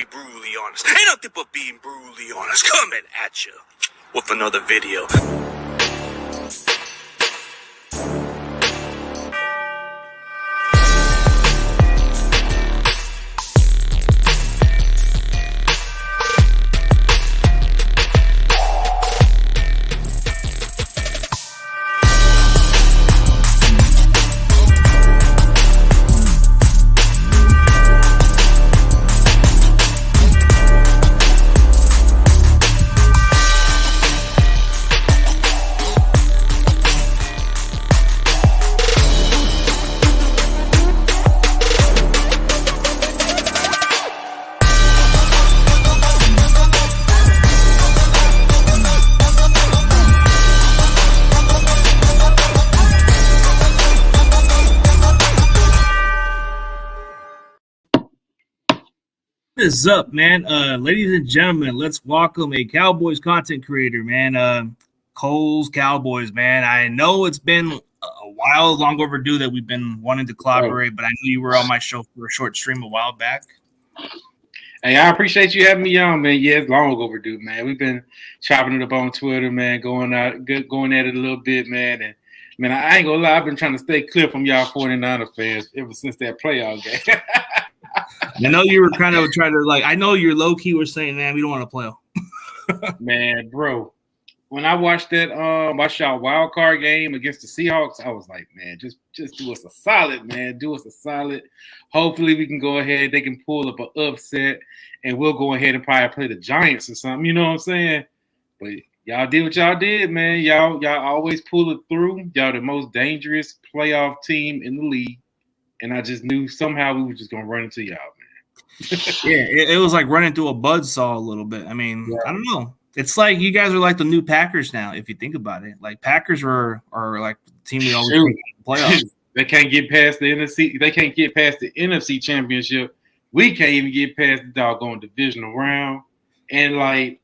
Brutally honest. Ain't nothing but being brutally honest. Coming at you with another video. What is up, man? Ladies and gentlemen, let's welcome a Cowboys content creator, man. Coles Cowboys, man. I know it's been a while, long overdue that we've been wanting to collaborate, but I knew you were on my show for a short stream a while back. Hey, I appreciate you having me on, man. Yeah, it's long overdue, man. We've been chopping it up on Twitter, man, going at it a little bit, man. And man, I ain't gonna lie, I've been trying to stay clear from y'all 49er fans ever since that playoff game. I know you were kind of trying to I know you're low key were saying, man, we don't want to play them. Man, bro, when I watched that y'all wild card game against the Seahawks, I was like, man, just do us a solid, man. Do us a solid. Hopefully we can go ahead. They can pull up an upset, and we'll go ahead and probably play the Giants or something. You know what I'm saying? But y'all did what y'all did, man. Y'all always pull it through. Y'all the most dangerous playoff team in the league, and I just knew somehow we were just gonna run into y'all, man. Yeah, it was like running through a buzzsaw a little bit. I mean, yeah. I don't know. It's like you guys are like the new Packers now, if you think about it. Like Packers are like the team we always play in the playoffs. They can't get past the NFC. They can't get past the NFC Championship. We can't even get past the doggone divisional round. And I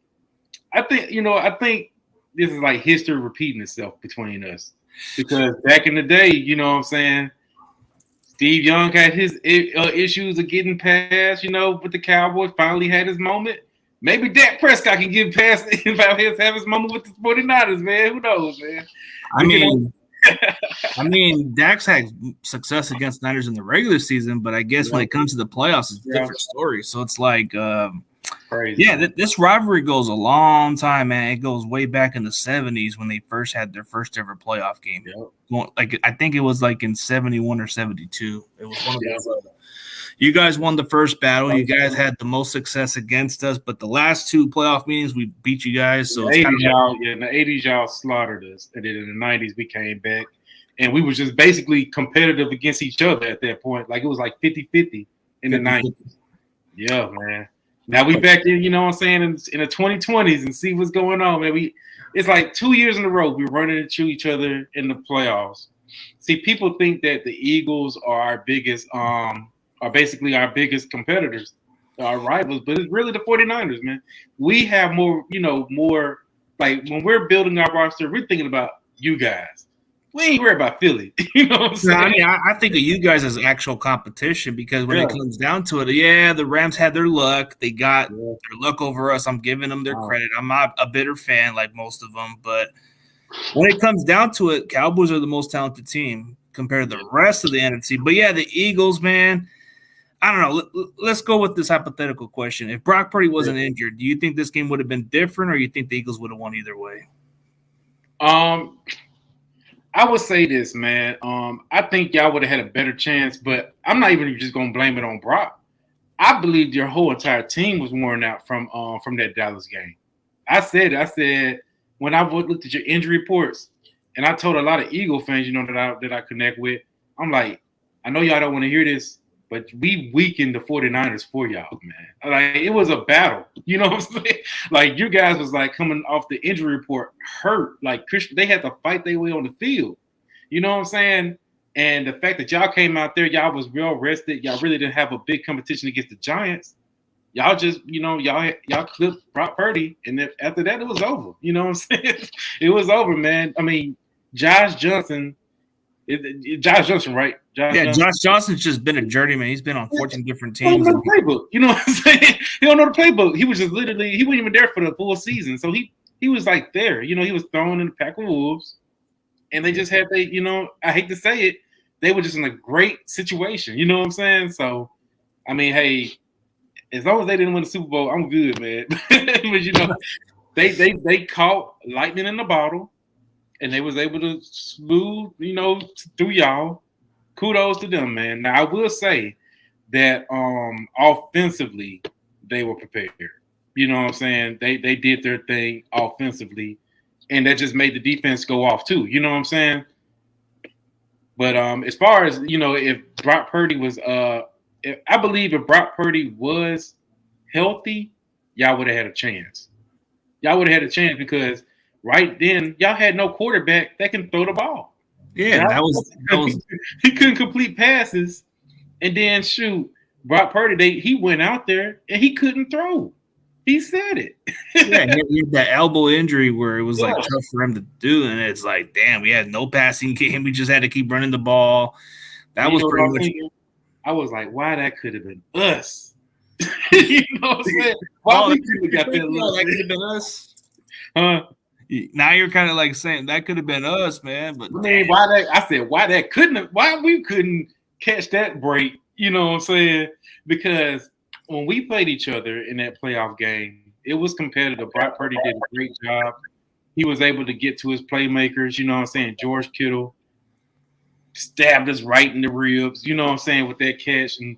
think this is like history repeating itself between us. Because back in the day, you know what I'm saying, Steve Young had his issues of getting past, with the Cowboys, finally had his moment. Maybe Dak Prescott can get past have his moment with the 49ers, man. Who knows, man? I mean, Dak's had success against Niners in the regular season, but I guess when it comes to the playoffs, it's a different story. So it's like, crazy. Yeah, this rivalry goes a long time, man. It goes way back in the 70s when they first had their first ever playoff game. Yep. I think it was in 71 or 72. It was one of those. You guys won the first battle. You guys had the most success against us, but the last two playoff meetings, we beat you guys. So in the 80s, y'all slaughtered us, and then in the 90s, we came back, and we were just basically competitive against each other at that point. It was like 50-50 in the 90s. Yeah, man. Now we back in, you know what I'm saying, in the 2020s and see what's going on, man. It's like 2 years in a row we're running into each other in the playoffs. See, people think that the Eagles are our biggest are basically our biggest competitors, our rivals, but it's really the 49ers, man. We have more when we're building our roster, we're thinking about you guys. We ain't worried about Philly. You know what I'm saying? I mean, I think of you guys as actual competition because when it comes down to it, the Rams had their luck. They got their luck over us. I'm giving them their credit. I'm not a bitter fan like most of them, but when it comes down to it, Cowboys are the most talented team compared to the rest of the NFC. But yeah, the Eagles, man, I don't know. Let's go with this hypothetical question. If Brock Purdy wasn't injured, do you think this game would have been different, or you think the Eagles would have won either way? I would say this, man. I think y'all would have had a better chance, but I'm not even just gonna blame it on Brock. I believe your whole entire team was worn out from that Dallas game. I said when I looked at your injury reports, and I told a lot of Eagle fans, that I connect with, I'm like, I know y'all don't want to hear this, but we weakened the 49ers for y'all, man. It was a battle. You know what I'm saying? You guys was coming off the injury report hurt. They had to fight their way on the field. You know what I'm saying? And the fact that y'all came out there, y'all was real rested. Y'all really didn't have a big competition against the Giants. Y'all just, y'all clipped Brock Purdy, and then after that, it was over. You know what I'm saying? It was over, man. I mean, Josh Johnson Josh Johnson, right? Josh Johnson's just been a journeyman. He's been on 14 different teams. He don't know the playbook. You know what I'm saying? He don't know the playbook. He was just literally, he wasn't even there for the full season. So he was like there. You know, he was thrown in the pack of wolves. And they just had I hate to say it, they were just in a great situation. You know what I'm saying? So, I mean, hey, as long as they didn't win the Super Bowl, I'm good, man. But they caught lightning in the bottle, and they was able to smooth, through y'all. Kudos to them, man. Now I will say that offensively they were prepared. You know what I'm saying? They did their thing offensively, and that just made the defense go off too. You know what I'm saying? But as far as if Brock Purdy was I believe if Brock Purdy was healthy, y'all would have had a chance. Y'all would have had a chance because right then y'all had no quarterback that can throw the ball. Yeah, that was he couldn't complete passes, and then shoot, Brock Purdy, he went out there and he couldn't throw. He said it. Yeah, he had that elbow injury where it was like tough for him to do, and it's like, damn, we had no passing game. We just had to keep running the ball. That was pretty much. I was like, why that could have been us? You know what I'm saying? Why we could have got that look? That could have been us. Now you're kind of like saying that could have been us, man. But I mean, why we couldn't catch that break? You know what I'm saying? Because when we played each other in that playoff game, it was competitive. Brock Purdy did a great job. He was able to get to his playmakers. You know what I'm saying? George Kittle stabbed us right in the ribs. You know what I'm saying, with that catch, and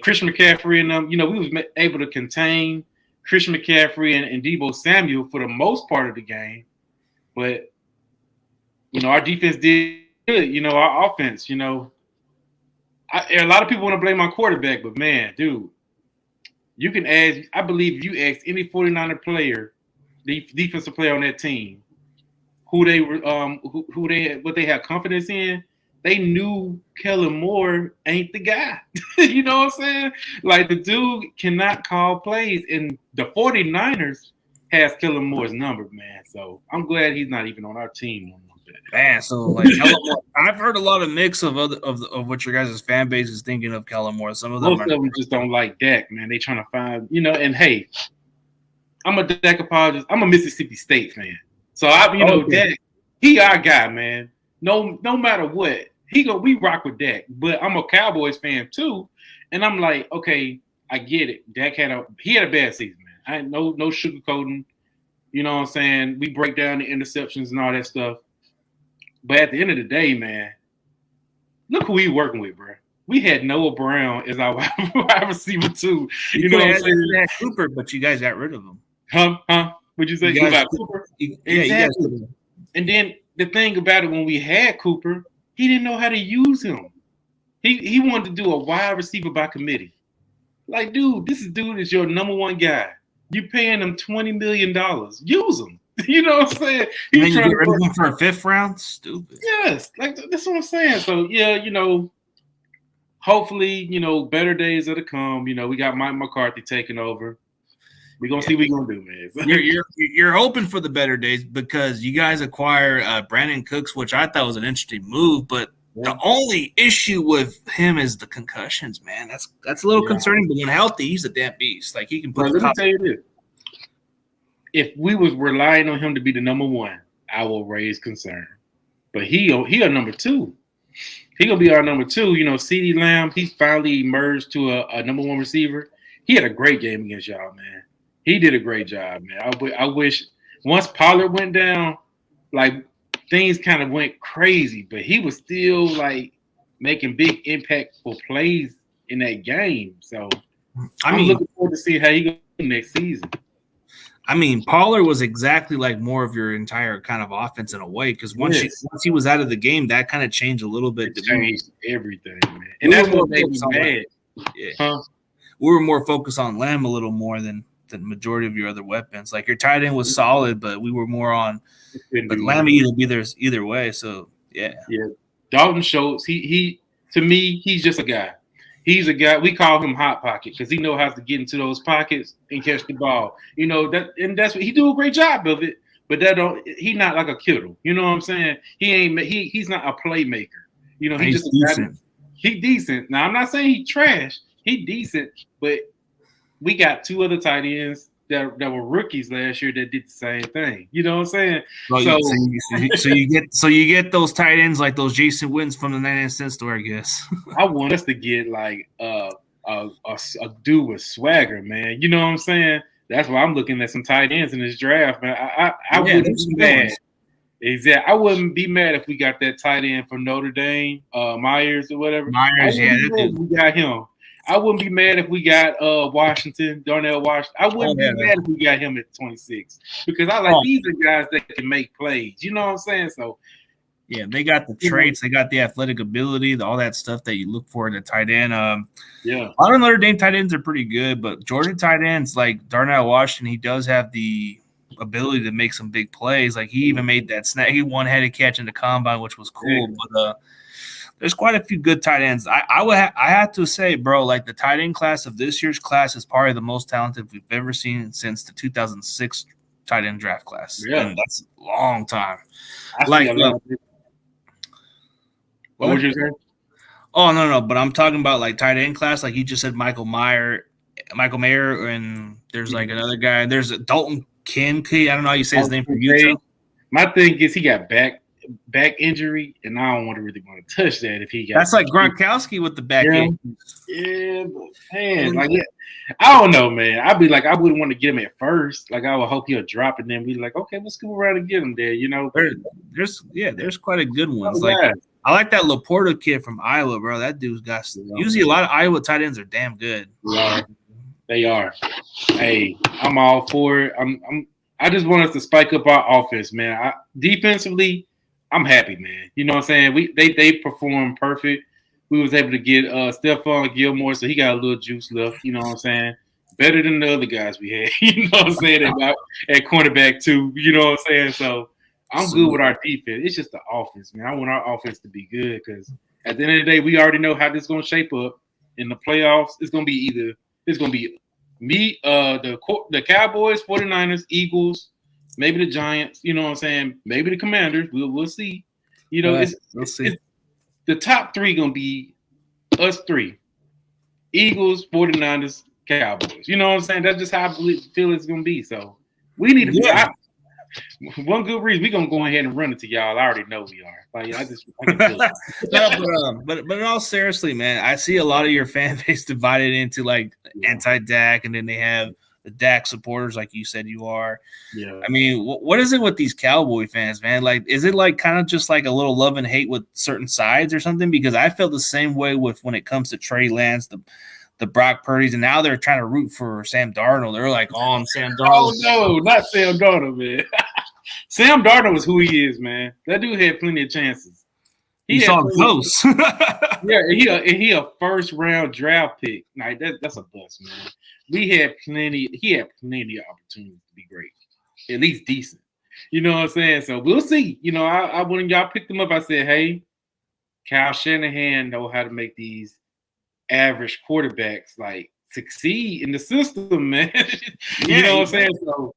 Christian McCaffrey and them. We was able to contain Christian McCaffrey and Deebo Samuel for the most part of the game. But, our defense did good. Our offense, a lot of people want to blame our quarterback, but, man, dude, you can ask – I believe if you ask any 49er player, the defensive player on that team, what they have confidence in, they knew Kellen Moore ain't the guy. You know what I'm saying? Like, the dude cannot call plays, and the 49ers – has Kellen Moore's number, man. So I'm glad he's not even on our team no more. Man, so like I've heard a lot of mix of what your guys' fan base is thinking of Kellen Moore. Some of them most of them just don't like Dak, man. They trying to find, and hey, I'm a Dak apologist. I'm a Mississippi State fan. So Dak, he our guy, man. No matter what. We rock with Dak. But I'm a Cowboys fan too. And I'm like, okay, I get it. Dak had a bad season, man. I ain't no sugarcoating. You know what I'm saying? We break down the interceptions and all that stuff. But at the end of the day, man, look who we working with, bro. We had Noah Brown as our wide receiver too. You know what I'm saying? Cooper, but you guys got rid of him. Huh? What'd you say? About Cooper? Exactly. You guys. And then the thing about it, when we had Cooper, he didn't know how to use him. He wanted to do a wide receiver by committee. Like, dude, this dude is your number one guy. You paying him $20 million. Use him. You know what I'm saying? He's trying to get rid of him for a 5th round? Stupid. Yes. Like, that's what I'm saying. So, yeah, hopefully, better days are to come. We got Mike McCarthy taking over. We're going to see what we're going to do, man. You're hoping for the better days because you guys acquire Brandon Cooks, which I thought was an interesting move, but the only issue with him is the concussions, man. That's a little concerning, but when healthy, he's a damn beast. Like, he can put let me tell you this. If we was relying on him to be the number one, I will raise concern. But he a number two. He gonna be our number two. CeeDee Lamb, he's finally emerged to a number one receiver. He had a great game against y'all, man. He did a great job, man. I wish once Pollard went down, like, things kind of went crazy, but he was still like making big impactful plays in that game. So I'm looking forward to see how he goes next season. I mean, Pollard was exactly like more of your entire kind of offense in a way, because once he was out of the game, that kind of changed a little bit. It changed everything, man. And that's what made me mad. Yeah. We were more focused on Lamb a little more than the majority of your other weapons. Like, your tight end was solid, but we were more on. But Lamb will be there either way. So yeah. Dalton Schultz, he to me, he's just a guy. He's a guy. We call him Hot Pocket because he knows how to get into those pockets and catch the ball. That's what he do a great job of it. But he's not like a Kittle. You know what I'm saying? He's not a playmaker. He's decent. He decent. Now I'm not saying he trash. He decent, but we got 2 other tight ends that were rookies last year that did the same thing. You know what I'm saying? So you get those tight ends like those Jason Witten from the 99-cent store, I guess. I want us to get like a dude with swagger, man. You know what I'm saying? That's why I'm looking at some tight ends in this draft, man. I wouldn't be mad. Exactly. I wouldn't be mad if we got that tight end from Notre Dame, Myers or whatever. We got him. I wouldn't be mad if we got Darnell Washington. I wouldn't be mad if we got him at 26 because I like these are guys that can make plays. You know what I'm saying? So, yeah, they got the traits, they got the athletic ability, all that stuff that you look for in a tight end. A lot of Notre Dame tight ends are pretty good, but Georgia tight ends like Darnell Washington, he does have the ability to make some big plays. Like he even made that snaggy one-headed catch in the combine, which was cool. But there's quite a few good tight ends. I have to say, bro, like the tight end class of this year's class is probably the most talented we've ever seen since the 2006 tight end draft class. Yeah, and that's a long time. What was you saying? Oh no, but I'm talking about like tight end class. Like you just said, Michael Mayer, and there's like another guy. There's Dalton Kincaid. I don't know how you say his name from Utah. My thing is he got back injury, and I don't really want to touch that if he got. That's like Gronkowski with the back injury. Yeah, but man, I don't know, man. I'd be like, I wouldn't want to get him at first. Like, I would hope he'll drop it, and then be like, okay, let's go around and get him there. There's quite a good ones. I like that Laporta kid from Iowa, bro. That dude's got usually a lot of Iowa tight ends are damn good. Yeah, they are. Hey, I'm all for it. I just want us to spike up our offense, man. Defensively, I'm happy, man. You know what I'm saying? They performed perfect. We was able to get Stephon Gilmore, so he got a little juice left. You know what I'm saying? Better than the other guys we had. You know what I'm saying? At cornerback too. You know what I'm saying? So I'm good with our defense. It's just the offense, man. I want our offense to be good because at the end of the day, we already know how this is going to shape up in the playoffs. It's going to be me, the Cowboys, 49ers, Eagles, maybe the Giants. You know what I'm saying? Maybe the Commanders. We'll see. You know, we'll see. The top 3 going to be us 3. Eagles, 49ers, Cowboys. You know what I'm saying? That's just how I feel it's going to be. So we need to one good reason we're gonna go ahead and run it to y'all. I already know we are. Like I can feel it. But in all seriously, man, I see a lot of your fan base divided into like anti-Dak, and then they have the Dak supporters, like you said you are. Yeah. I mean, what is it with these Cowboy fans, man? Like, is it like kind of just like a little love and hate with certain sides or something? Because I felt the same way with when it comes to Trey Lance, the Brock Purdy's, and now they're trying to root for Sam Darnold. They're like, oh, I'm Sam Darnold. Oh, no, not Sam Darnold, man. Sam Darnold is who he is, man. That dude had plenty of chances. He saw close. Yeah, he a first-round draft pick. Like, that's a bust, man. He had plenty of opportunities to be great, at least decent. You know what I'm saying? So we'll see. You know, I when y'all picked him up, I said, hey, Kyle Shanahan know how to make these average quarterbacks like succeed in the system, man. You know what I'm saying? So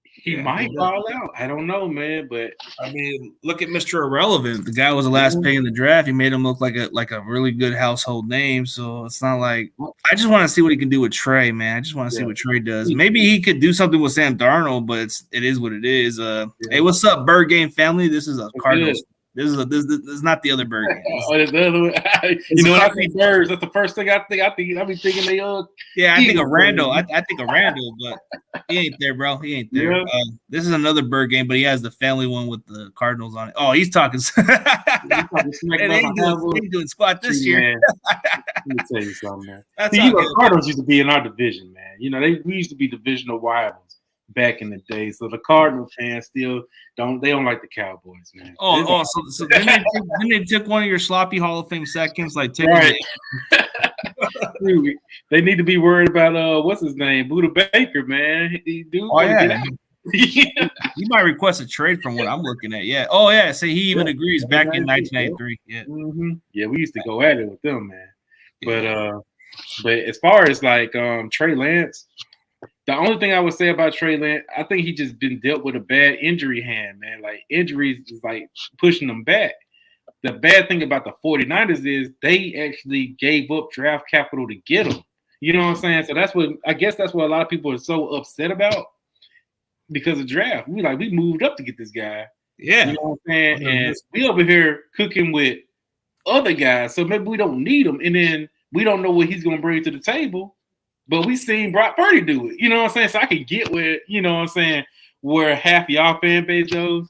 he might fall out. I don't know, man. But I mean, look at Mr. Irrelevant. The guy was the last pick in the draft. He made him look like a really good household name. So it's not like I just want to see what he can do with Trey, man. I just want to see what Trey does. Maybe he could do something with Sam Darnold, but it is what it is. Hey, what's up, Bird Game family? This is a Cardinals. This is not the other bird. It's the other one. You know, when I see birds, that's the first thing I think. I be thinking they Yeah, I think of Randall. I think of Randall, but he ain't there, bro. He ain't there. Yeah. This is another bird game, but he has the family one with the Cardinals on it. Oh, he's talking. They ain't doing squat this year. Let me tell you something, man. Cardinals used to be in our division, man. You know, we used to be divisional rivals back in the day. So the Cardinal fans still don't like the Cowboys, man. So then they took one of your sloppy Hall of Fame seconds, like right. Dude, they need to be worried about what's his name, Buda Baker, man. He might request a trade from what I'm looking at. Yeah. Oh yeah. So he even agrees back in 1993. Yeah. Mm-hmm. Yeah, we used to go at it with them, man. But as far as like Trey Lance. The only thing I would say about Trey Lance, I think he just been dealt with a bad injury hand, man. Like injuries is like pushing him back. the bad thing about the 49ers is they actually gave up draft capital to get him. You know what I'm saying? So that's what a lot of people are so upset about because of draft. We moved up to get this guy. Yeah. You know what I'm saying? And we over here cooking with other guys, so maybe we don't need him, and then we don't know what he's gonna bring to the table. But we seen Brock Purdy do it. You know what I'm saying? So I can get where, you know what I'm saying, where half y'all fan base goes.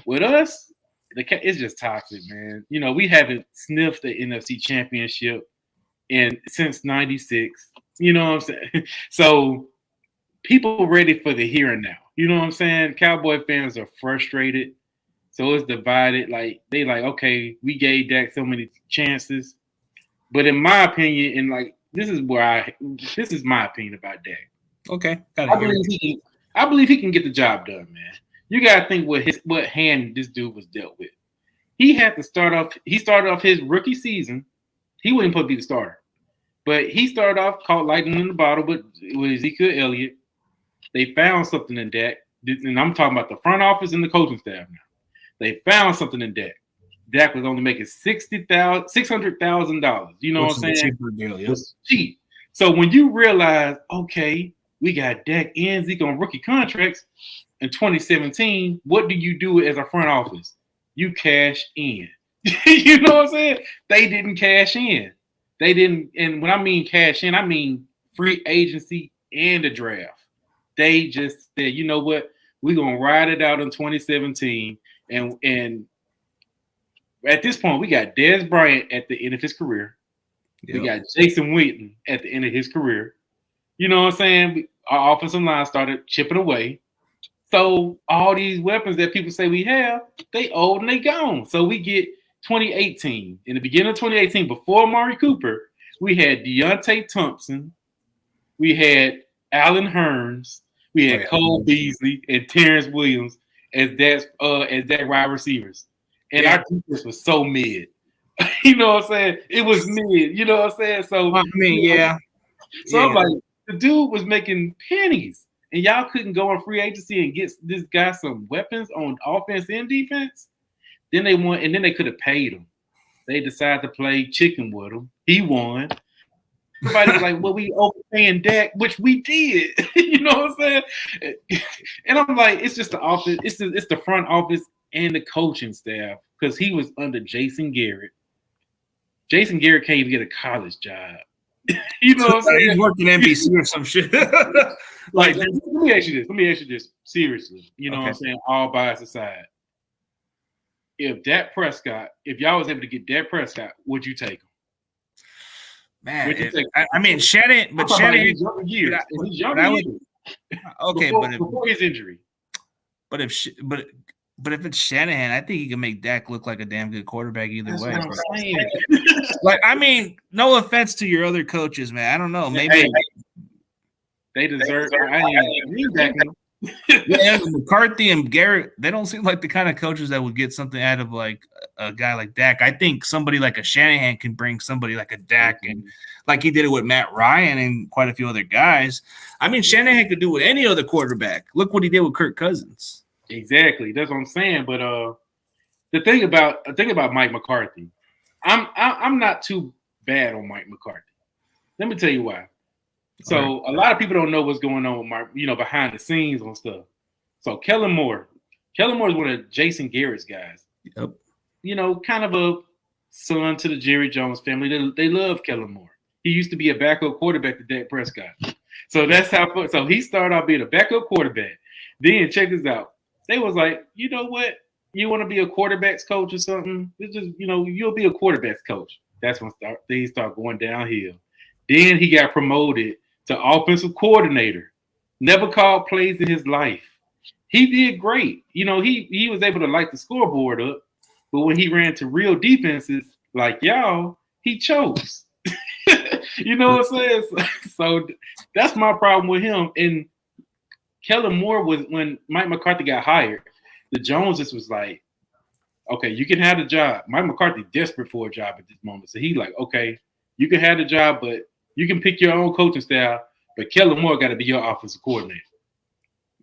With us, it's just toxic, man. You know, we haven't sniffed the NFC Championship since '96. You know what I'm saying? So people ready for the here and now. You know what I'm saying? Cowboy fans are frustrated. So it's divided. Like, they like, okay, we gave Dak so many chances. But in my opinion, and like, this is my opinion about Dak. Okay. I believe he can get the job done, man. You gotta think what hand this dude was dealt with. He started off his rookie season. He wasn't supposed to be the starter. But he started off caught lightning in the bottle with Ezekiel Elliott. They found something in Dak. And I'm talking about the front office and the coaching staff now. They found something in Dak. Dak was only making $600,000. You know what I'm saying? Cheaper deal, yes. It's cheap. So when you realize, okay, we got Dak and Zeke on rookie contracts in 2017, what do you do as a front office? You cash in. You know what I'm saying? They didn't cash in. They didn't, and when I mean cash in, I mean free agency and the draft. They just said, you know what? We're gonna ride it out in 2017. And at this point, we got Dez Bryant at the end of his career. Yep. We got Jason Witten at the end of his career. You know what I'm saying? Our offensive line started chipping away. So all these weapons that people say we have, they old and they gone. So we get 2018. In the beginning of 2018, before Amari Cooper, we had Deontay Thompson. We had Allen Hurns. We had Cole Beasley and Terrence Williams as that wide receivers. And our defense was so mid. You know what I'm saying? It was mid. You know what I'm saying? So I mean, yeah. So I'm like, the dude was making pennies. And y'all couldn't go on free agency and get this guy some weapons on offense and defense. Then they won, and then they could have paid him. They decided to play chicken with him. He won. Everybody's like, well, we overpaying Dak, which we did. You know what I'm saying? And I'm like, it's just the office, it's the front office and the coaching staff, because he was under Jason Garrett. Jason Garrett can't even get a college job. You know what I'm saying? He's working NBC or some shit. Like, let me ask you this seriously. You know what I'm saying? All bias aside. If y'all was able to get Dak Prescott, would you take him? Man, I mean, Shannon, but Shannon, okay, before his injury. But if it's Shanahan, I think he can make Dak look like a damn good quarterback either way. What I'm saying. Like, I mean, no offense to your other coaches, man. I don't know. Maybe they deserve. Yeah, McCarthy and Garrett, they don't seem like the kind of coaches that would get something out of like a guy like Dak. I think somebody like a Shanahan can bring somebody like a Dak, and like he did it with Matt Ryan and quite a few other guys. I mean, Shanahan could do it with any other quarterback. Look what he did with Kirk Cousins. Exactly, that's what I'm saying. But the thing about Mike McCarthy, I'm not too bad on Mike McCarthy. Let me tell you why. So a lot of people don't know what's going on with Mark, behind the scenes on stuff. So Kellen Moore is one of Jason Garrett's guys. Yep. Kind of a son to the Jerry Jones family. They love Kellen Moore. He used to be a backup quarterback to Dak Prescott. So that's how. So he started out being a backup quarterback. Then check this out. They was like, you know what? You want to be a quarterback's coach or something? It's just, you'll be a quarterback's coach. That's when things start going downhill. Then he got promoted to offensive coordinator. Never called plays in his life. He did great. He was able to light the scoreboard up, but when he ran to real defenses like y'all, he chose. You know what I'm saying? So that's my problem with him. And Kellen Moore was, when Mike McCarthy got hired, the Joneses was like, okay, you can have the job. Mike McCarthy desperate for a job at this moment. So he like, okay, you can have the job, but you can pick your own coaching style, but Kellen Moore got to be your offensive coordinator.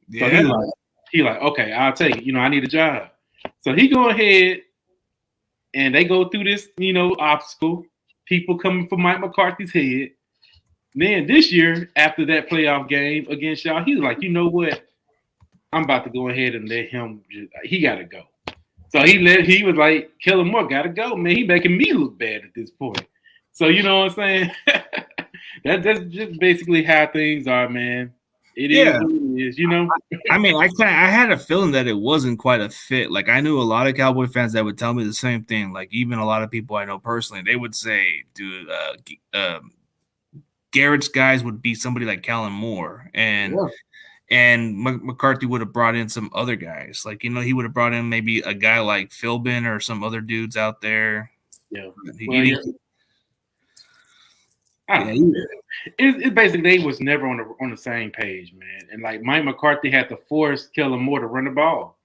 Yeah. So he like, okay, I'll take it. I need a job. So he go ahead and they go through this, obstacle. People coming for Mike McCarthy's head. Then this year, after that playoff game against y'all, he was like, you know what? I'm about to go ahead and let him. He got to go. So he was like, Kellen Moore got to go, man. He making me look bad at this point. So you know what I'm saying? That's just basically how things are, man. It is what it is, I mean, I had a feeling that it wasn't quite a fit. Like, I knew a lot of Cowboy fans that would tell me the same thing. Like, even a lot of people I know personally, they would say, dude, Garrett's guys would be somebody like Kellen Moore, and McCarthy would have brought in some other guys. Like, he would have brought in maybe a guy like Philbin or some other dudes out there. Yeah. It basically, they was never on the same page, man. And like Mike McCarthy had to force Kellen Moore to run the ball.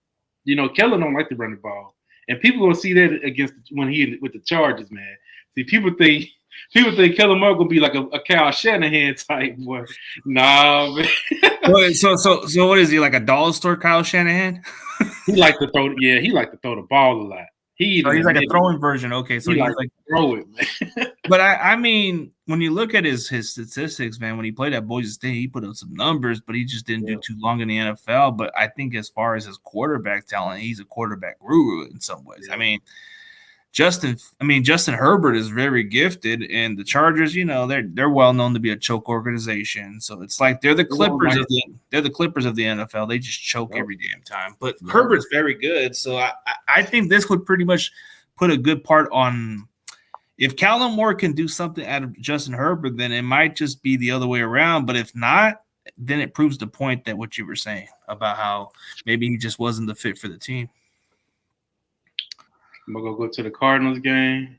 Kellen don't like to run the ball, and people gonna see that against when he with the Chargers, man. See, people think Kellen Moore gonna be like a Kyle Shanahan type boy. Nah, man. So what is he, like a dollar store Kyle Shanahan? He like to throw the ball a lot. He's like a throwing version. Okay, so he's like throw it, man. But I mean, when you look at his statistics, man, when he played at Boise State, he put up some numbers, but he just didn't do too long in the NFL. But I think as far as his quarterback talent, he's a quarterback guru in some ways. Yeah. I mean, Justin Herbert is very gifted, and the Chargers, they're well known to be a choke organization. So it's like they're the Clippers of the NFL. They just choke every damn time. But Herbert's very good, so I think this would pretty much put a good part on. If Kellen Moore can do something out of Justin Herbert, then it might just be the other way around. But if not, then it proves the point that what you were saying about how maybe he just wasn't the fit for the team. I'm going to go to the Cardinals game.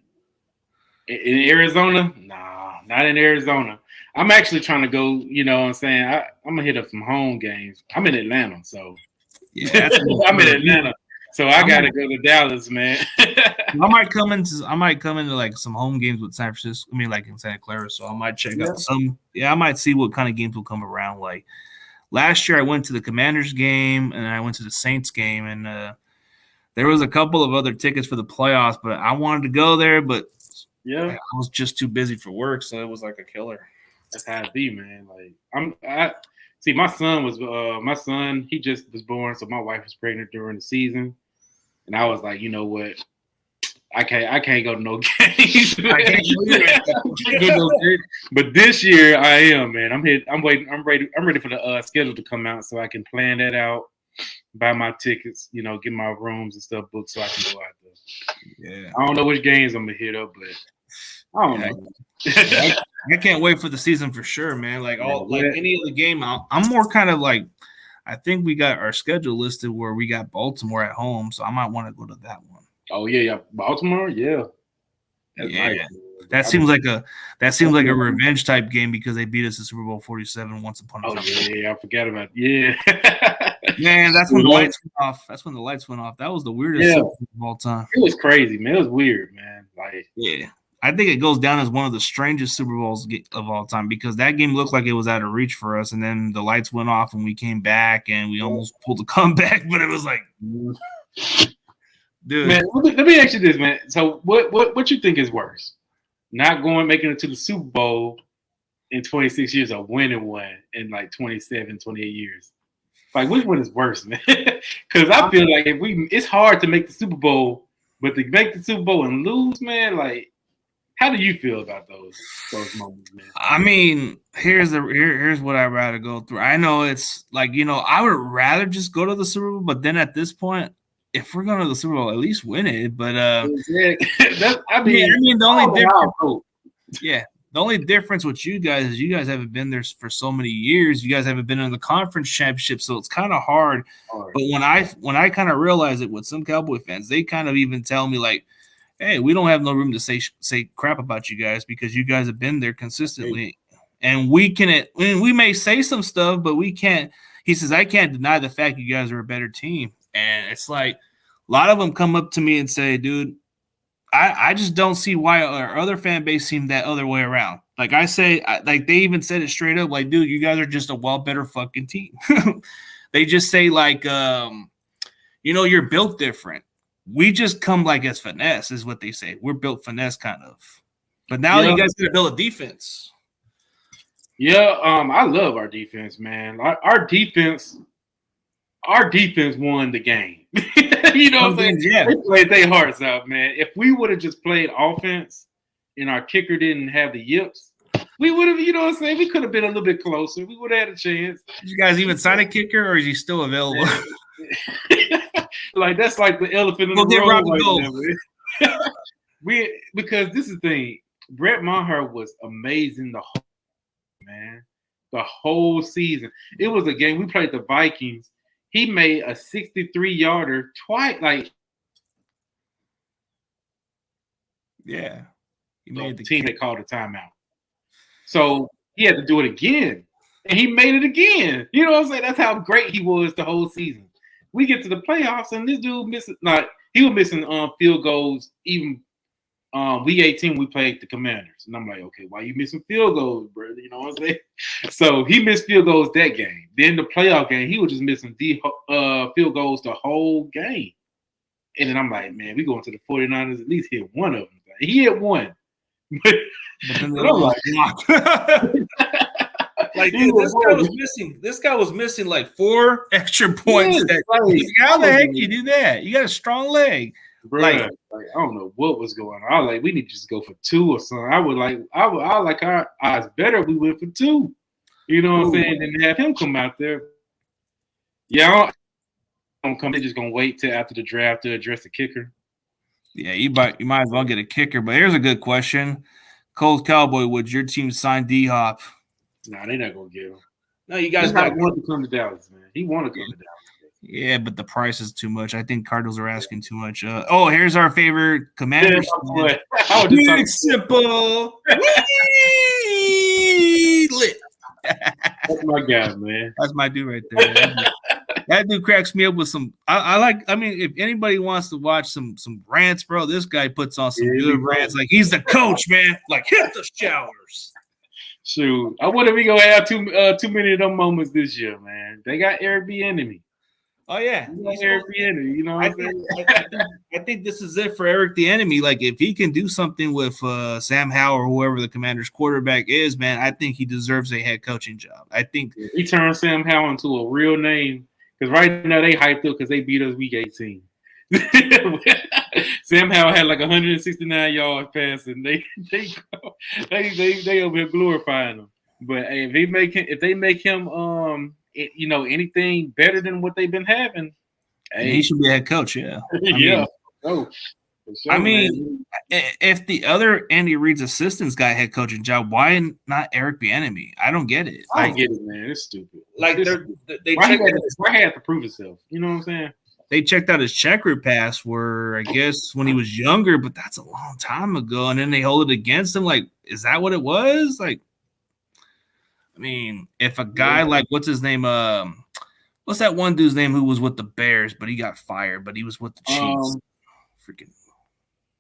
In Arizona? Nah, not in Arizona. I'm actually trying to go, you know what I'm saying? I'm going to hit up some home games. I'm in Atlanta, so. Yeah, I'm in Atlanta, so I got to go to Dallas, man. I might come into like some home games with San Francisco. I mean, like in Santa Clara, so I might check out some. Yeah, I might see what kind of games will come around. Like last year, I went to the Commanders game and I went to the Saints game, and there was a couple of other tickets for the playoffs, but I wanted to go there, but I was just too busy for work, so it was like a killer. That's how it be, man. Like see, my son, he just was born, so my wife was pregnant during the season, and I was like, you know what, I can't go to no games. I can't go to no games. But this year I am, man. I'm ready for the schedule to come out so I can plan that out. Buy my tickets, get my rooms and stuff booked so I can go out there. Yeah. I don't know which games I'm gonna hit up, but I don't know. I can't wait for the season for sure, man. Like any other game, I'm more kind of like, I think we got our schedule listed where we got Baltimore at home, so I might want to go to that one. Oh yeah, Baltimore, yeah. Nice. That seems like a revenge type game because they beat us in Super Bowl 47 once upon a time. Oh yeah, I forgot about it. Yeah. Man, that's when the lights went off. That was the weirdest Super Bowl of all time. It was crazy, man. It was weird, man. I think it goes down as one of the strangest Super Bowls of all time because that game looked like it was out of reach for us, and then the lights went off and we came back and we almost pulled a comeback, but it was like, dude. Man, let me ask you this, man. So what you think is worse? Not making it to the Super Bowl in 26 years or winning one in like 27, 28 years? Like, which one is worse, man? Because I feel like it's hard to make the Super Bowl, but to make the Super Bowl and lose, man, like, how do you feel about those moments, man? I mean, here's what I'd rather go through. I know it's like, I would rather just go to the Super Bowl, but then at this point, if we're going to the Super Bowl, at least win it. But the only difference with you guys is you guys haven't been there for so many years. You guys haven't been in the conference championship, so it's kind of hard. But when I kind of realize it with some Cowboy fans, they kind of even tell me like, "Hey, we don't have no room to say crap about you guys because you guys have been there consistently, and we may say some stuff, but we can't." He says, "I can't deny the fact you guys are a better team." And it's like a lot of them come up to me and say, dude, I just don't see why our other fan base seemed that other way around. Like I say, like they even said it straight up, like, dude, you guys are just a better fucking team. They just say like, you're built different. we just come like as finesse, is what they say. We're built finesse kind of. But now you guys got to build a defense. Yeah, I love our defense, man. Our defense won the game. You know what I'm saying? Yeah. They played their hearts out, man. If we would have just played offense and our kicker didn't have the yips, we would have, you know what I'm saying? We could have been a little bit closer. We would have had a chance. Did you guys even sign a kicker, or is he still available? Like, that's like the elephant in the room. Because this is the thing. Brett Maher was amazing the whole season. It was a game. We played the Vikings. He made a 63-yarder twice. Like, yeah, he made the team that called a timeout. So he had to do it again, and he made it again. You know what I'm saying? That's how great he was the whole season. We get to the playoffs, and this dude missing. He was missing field goals even. Week 18, we played the Commanders. And I'm like, okay, why you missing field goals, brother? You know what I'm saying? So he missed field goals that game. Then the playoff game, he was just missing field goals the whole game. And then I'm like, man, we going to the 49ers, at least hit one of them. He hit one. But then I'm like, like, dude, this guy was missing like 4 extra points. How the heck you do that? You got a strong leg. Bro, like, I don't know what was going on. I was like, we need to just go for 2 or something. I would like our odds better if we went for 2. You know what I'm saying? And have him come out there. Yeah, don't come. They're just gonna wait till after the draft to address the kicker. Yeah, you might as well get a kicker. But here's a good question: Coles Cowboy, would your team sign D-Hop? Nah, they're not gonna get him. No, you guys want to come to Dallas, man. He want to come to Dallas. Yeah, but the price is too much. I think Cardinals are asking too much. Here's our favorite Commanders. Big simple. Lit. That's my guy, man. That's my dude right there. That dude cracks me up with some. I mean, if anybody wants to watch some rants, bro, this guy puts on some good rants. Like, he's the coach, man. Like, hit the showers. Shoot, I wonder if we gonna have too many of them moments this year, man. They got Eric Bieniemy. Oh yeah, Eric Bieniemy. You know what I'm saying? I think this is it for Eric Bieniemy. Like, if he can do something with Sam Howell or whoever the Commanders' quarterback is, man, I think he deserves a head coaching job. I think he turned Sam Howell into a real name, because right now they hyped up because they beat us week 18. Sam Howell had like 169 yards passing. They over here glorifying him. But hey, if they make him anything better than what they've been having, hey, he should be a head coach. Yeah, I mean, if the other Andy Reid's assistants got a head coaching job, why not Eric Bieniemy? I don't get it. I don't get it, man. It's stupid. Like, why he had to prove himself? You know what I'm saying? They checked out his checkered pass where, I guess, when he was younger, but that's a long time ago. And then they hold it against him. Like, is that what it was? Like, I mean, if a guy like, what's his name? What's that one dude's name who was with the Bears, but he got fired, but he was with the Chiefs?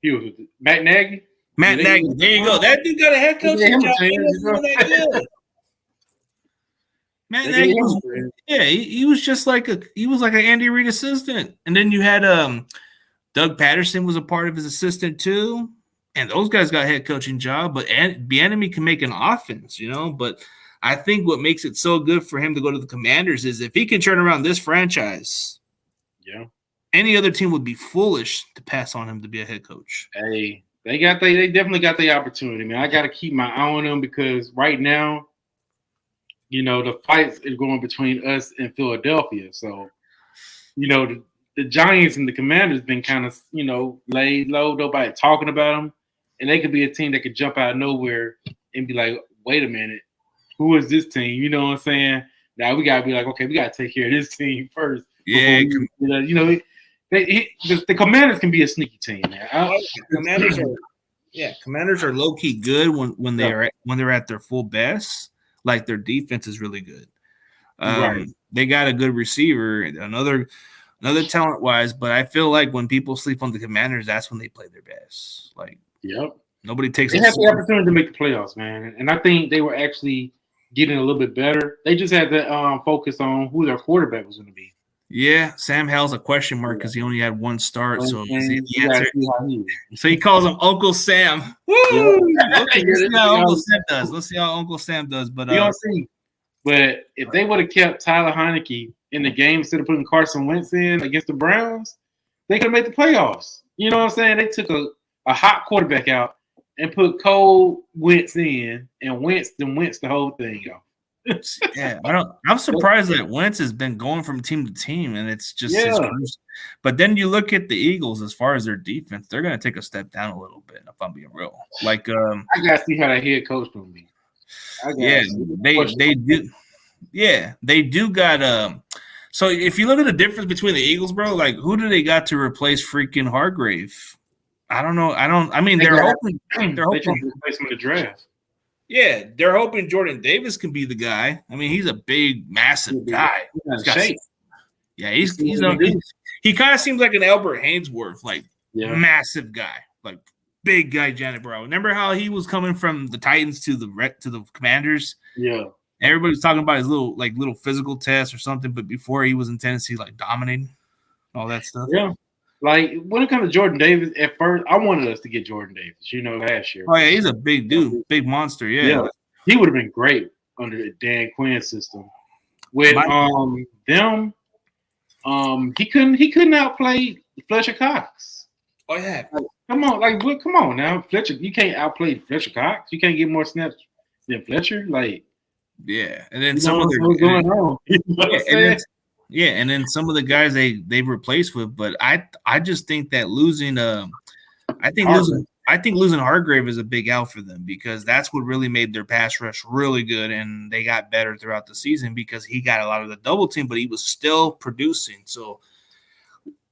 He was with Matt Nagy. Matt Nagy. There you go. That dude got a head coaching job. Matt Nagy he was just like an Andy Reid assistant. And then you had Doug Patterson was a part of his assistant too. And those guys got a head coaching job, but Bieniemy can make an offense, But I think what makes it so good for him to go to the Commanders is if he can turn around this franchise, any other team would be foolish to pass on him to be a head coach. Hey, they definitely got the opportunity, man. I got to keep my eye on them because right now, the fights is going between us and Philadelphia. So, the Giants and the Commanders been kind of, laid low. Nobody talking about them. And they could be a team that could jump out of nowhere and be like, wait a minute, who is this team? You know what I'm saying? Now we got to be like, okay, we got to take care of this team first. Yeah. The Commanders can be a sneaky team, man. Commanders are low-key good when they're at their full best. Like, their defense is really good. Right. They got a good receiver, another talent-wise, but I feel like when people sleep on the Commanders, that's when they play their best. Like, nobody takes. They had the opportunity to make the playoffs, man, and I think they were actually getting a little bit better. They just had to focus on who their quarterback was going to be. Yeah, Sam Howell's a question mark because he only had one start. So he calls him Uncle Sam. Woo! Yeah. Okay, let's see how Uncle Sam does. Let's see how Uncle Sam does. But you'll see. But if they would have kept Tyler Heineke in the game instead of putting Carson Wentz in against the Browns, they could have made the playoffs. You know what I'm saying? They took a hot quarterback out and put Cole Wentz in and Wentz the whole thing off. Yeah, I'm surprised that Wentz has been going from team to team, and it's just but then you look at the Eagles as far as their defense, they're going to take a step down a little bit. If I'm being real, like I got to see how that head coach going to be. Yeah, they do. Yeah, they do got So if you look at the difference between the Eagles, bro, like who do they got to replace freaking Hargrave? I don't know. I mean, they're hoping. They're hoping to replace him in the draft. Yeah, they're hoping Jordan Davis can be the guy. I mean, he's a big, massive guy. Yeah, he kind of seems like an Albert Hainsworth, like massive guy, like big guy, Janet Brown. Remember how he was coming from the Titans to the Commanders? Yeah. Everybody was talking about his little physical test or something, but before he was in Tennessee, like dominating all that stuff. Yeah. Like when it comes to Jordan Davis, at first I wanted us to get Jordan Davis, last year. Oh yeah, he's a big dude, big monster. Yeah. He would have been great under the Dan Quinn system. With them, he couldn't outplay Fletcher Cox. Oh yeah. Come on now, Fletcher. You can't outplay Fletcher Cox. You can't get more snaps than Fletcher. Like, yeah, and then some of the going on. And then some of the guys they've replaced with, but I just think that losing Hargrave is a big out for them because that's what really made their pass rush really good, and they got better throughout the season because he got a lot of the double team, but he was still producing. So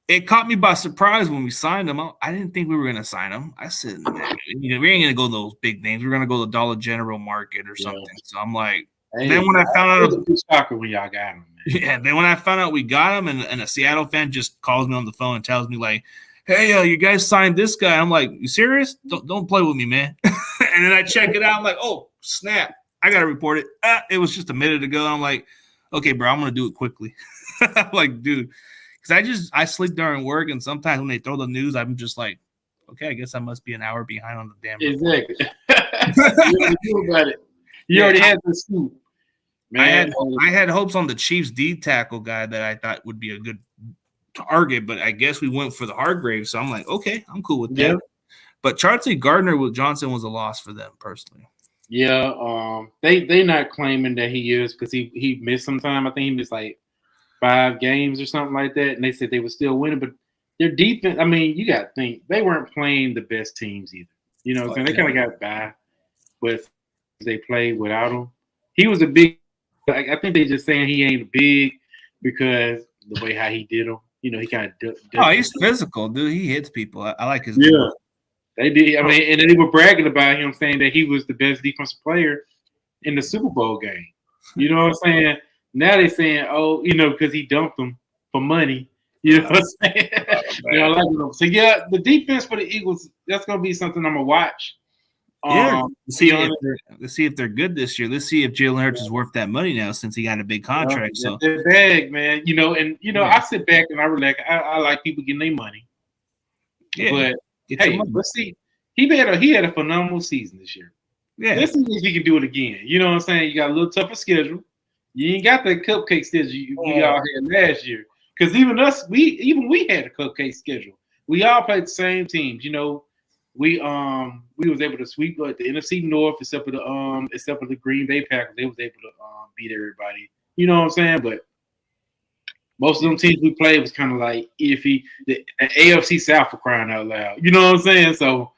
it caught me by surprise when we signed him. I didn't think we were going to sign him. I said, man, we ain't going to go those big names. We're going to go to Dollar General Market or something. So I'm like, then when I found out, it was a shocker when y'all got him. Man. Yeah. Then when I found out we got him, and a Seattle fan just calls me on the phone and tells me like, "Hey, you guys signed this guy." I'm like, "You serious? Don't play with me, man." And then I check it out. I'm like, "Oh snap! I gotta report it." It was just a minute ago. I'm like, "Okay, bro, I'm gonna do it quickly." I'm like, dude, because I sleep during work, and sometimes when they throw the news, I'm just like, "Okay, I guess I must be an hour behind on the damn." Exactly. You about it. You already had the scoop. Man. I had hopes on the Chiefs D tackle guy that I thought would be a good target, but I guess we went for the Hargrave. So I'm like, okay, I'm cool with that. Yeah. But Charlie Gardner with Johnson was a loss for them personally. Yeah, they not claiming that he is because he missed some time. I think he missed like 5 games or something like that, and they said they were still winning. But their defense, I mean, you got to think they weren't playing the best teams either. You know, they kind of got by with they played without him. He was a big. I think they just saying he ain't big because the way how he did him. You know, he kind of. He's physical, dude. He hits people. I like his. Yeah, game. They did. I mean, and then they were bragging about him, saying that he was the best defensive player in the Super Bowl game. You know what I'm saying? Now they're saying, oh, because he dumped them for money. You know what I'm saying? So yeah, the defense for the Eagles, that's gonna be something I'm gonna watch. Let's see if they're good this year. Let's see if Jalen Hurts is worth that money now since he got a big contract. So they're big, man. I sit back and I relax. I like people getting their money. Yeah, but hey, let's see. He had a phenomenal season this year. Yeah, let's see if he can do it again. You know what I'm saying? You got a little tougher schedule. You ain't got that cupcake schedule we all had last year. Because even we had a cupcake schedule. We all played the same teams. We was able to sweep the NFC North except for the Green Bay Packers. They was able to beat everybody. You know what I'm saying? But most of them teams we played was kind of like iffy. The AFC South for crying out loud. You know what I'm saying? So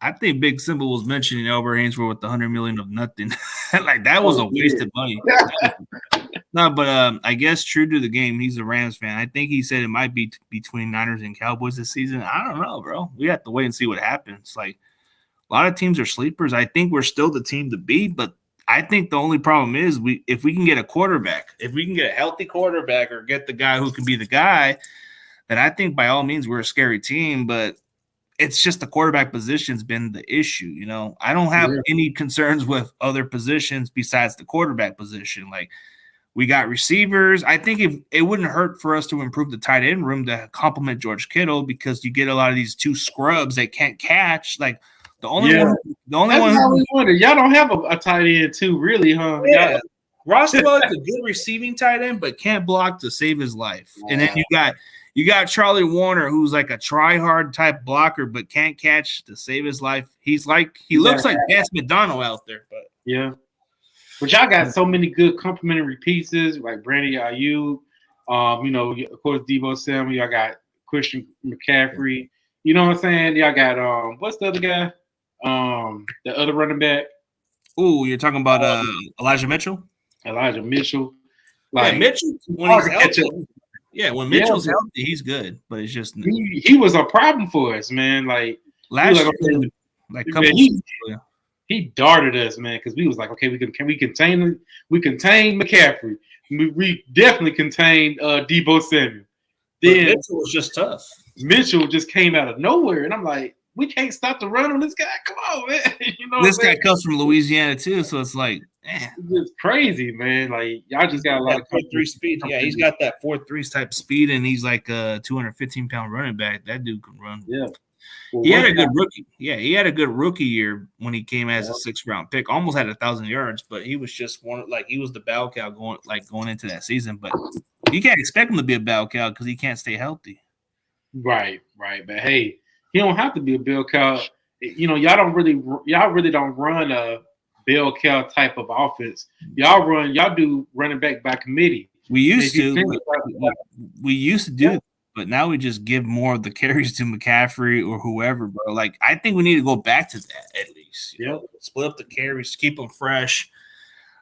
I think Big Simple was mentioning Albert Hainsworth with the $100 million of nothing. Like that was a wasted money. No, but I guess true to the game, he's a Rams fan. I think he said it might be between Niners and Cowboys this season. I don't know, bro. We have to wait and see what happens. Like a lot of teams are sleepers. I think we're still the team to beat, but I think the only problem is if we can get a quarterback, if we can get a healthy quarterback or get the guy who can be the guy, then I think by all means we're a scary team, but it's just the quarterback position's been the issue. I don't have any concerns with other positions besides the quarterback position. Like We got receivers. I think it wouldn't hurt for us to improve the tight end room to complement George Kittle because you get a lot of these two scrubs that can't catch. Like the only one we wonder. Y'all don't have a tight end too, really, huh? Yeah. Roswell is a good receiving tight end, but can't block to save his life. Wow. And then you got Charlie Warner, who's like a try-hard type blocker, but can't catch to save his life. He looks like Vance McDonald out there, but yeah. But y'all got so many good complementary pieces like Brandon Ayuk, of course Deebo Samuel. Y'all got Christian McCaffrey. You know what I'm saying? Y'all got what's the other guy? The other running back. Ooh, you're talking about Elijah Mitchell. Elijah Mitchell. Like Mitchell when he's healthy. Yeah, when Mitchell's healthy, he's good. But it's just he was a problem for us, man. Like last year, he darted us, man, because we was like, okay, can we contain McCaffrey. We definitely contained Deebo Samuel. Then Mitchell was just tough. Mitchell just came out of nowhere, and I'm like, we can't stop the run on this guy. Come on, man. This guy comes from Louisiana too, so it's like, man, it's crazy, man. Like y'all just got a lot of 4.3 speed. Yeah, he's got that 4.3 type speed, and he's like a 215-pound running back. That dude can run. Yeah, he had a good rookie. Yeah, he had a good rookie year when he came as a 6th-round pick. Almost had 1,000 yards, but he was just he was the bell cow going into that season. But you can't expect him to be a bell cow because he can't stay healthy. Right. But hey, he don't have to be a bell cow. Y'all really don't run a bell cow type of offense. Y'all do running back by committee. We used to do it, but now we just give more of the carries to McCaffrey or whoever, bro. Like I think we need to go back to that at least. Split up the carries, keep them fresh.